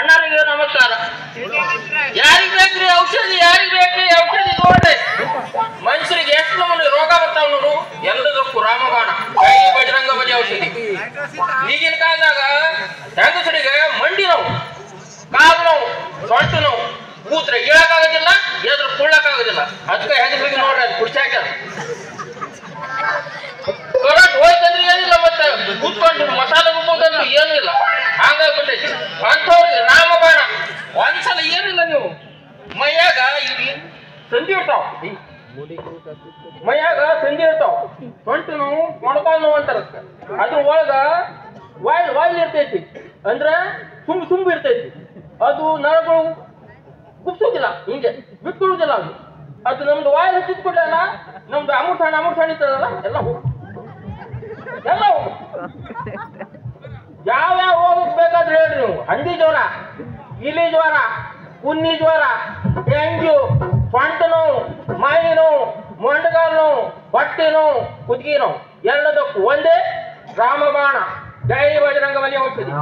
ಅಣ್ಣರಿಗೆ ನಮಸ್ಕಾರ. ಯಾರಿಗ್ ಬೇಕ್ರಿ ಔಷಧಿ? ಯಾರಿಗ್ ಬೇಕ್ರಿ ಔಷಧಿ? ನೋಡ್ರಿ ಮನುಷ್ಯರಿಗೆ ಎಷ್ಟು ನಮೂನಿ ರೋಗ ಬರ್ತಾವ ನೋಡು. ಎಲ್ಲದಕ್ಕೂ ರಾಮಬಾಣ, ಕೈ ಬಜರಂಗ ಬಲಿ ಔಷಧಿ. ಈಗಿನ ಕಾಲದಾಗ ಹೆಂಗಸರಿಗೆ ಮಂಡಿ ನೋವು, ಕಾಲು ನೋವು, ಸೊಂಟು ನೋವು, ಕೂತ್ರೆ ಹೇಳಕ್ಕಾಗೋದಿಲ್ಲ, ಎದ್ರು ಕುಳ್ಳಕ್ಕಾಗೋದಿಲ್ಲ. ಅದಕ್ಕೆ ಹೆಂಗಸರಿಗೆ ನೋಡ್ರಿ ಅದು ಕುರ್ಚಾಕ ಕರೆಕ್ಟ್ ಹೋಯ್ತಂದ್ರೆ ಏನಿಲ್ಲ, ಮತ್ತೆ ಕೂತ್ಕೊಂಡು ಮಸಾಲೆ ರುಬ್ಬೋದಂದ್ರೆ ಏನೂ ಇಲ್ಲ. ಹಂಗಾಗ್ಬಿಟ್ಟೈತಿ. ಅಂಥವ್ರಿಗೆ ರಾಮಬಾಣ ಒಂದ್ಸಲ ಏನಿಲ್ಲ, ನೀವು ಮೈಯಾಗ ಇಲ್ಲಿ ಸಂಧಿ ಇರ್ತಾವ, ಮೈಯಾಗ ಸಂಧಿ ಇರ್ತಾವ, ಸೊಂಟು ನೋವು, ಮೊಣಕಾಲು ನೋವು ಅಂತಾರ. ಅದ್ರ ಒಳಗ ವಾಯಿಲ್ ಇರ್ತೈತಿ, ಅಂದ್ರೆ ತುಂಬು ಇರ್ತೈತಿ. ಅದು ನರಗಳು ಗುಪ್ಸೋದಿಲ್ಲ, ಹಿಂಗೆ ಬಿಟ್ಕೊಡುದಿಲ್ಲ. ಅದು ನಮ್ದು ವಾಯಿಲ್ ಹಚ್ಚಿದ್ಕೊಡ್ಲಲ್ಲ, ನಮ್ದು ಅಮುಠಾಣಿ ಇರ್ತದಲ್ಲ, ಎಲ್ಲ ಹೋಗ ಯಾವ್ಯಾವ ರೋಗಕ್ಕೆ ಬೇಕಾದ್ರೆ ಹೇಳ್ರಿ ನೀವು. ಹಂದಿ ಜ್ವರ, ಇಲಿ ಜ್ವರ, ಕುನ್ನಿ ಜ್ವರ, ಡೆಂಗ್ಯೂ, ಸೊಂಟ ನೋವು, ಮೈ ನೋವು, ಮೊಂಡಗಾಲ್ ನೋವು, ಹೊಟ್ಟೆ ನೋವು, ಕುತ್ತಿಗೆ ನೋವು, ಎಲ್ಲದಕ್ಕೂ ಒಂದೇ ರಾಮಬಾಣ, ಜೈ ಬಜರಂಗ ಬಲಿ ಔಷಧಿ.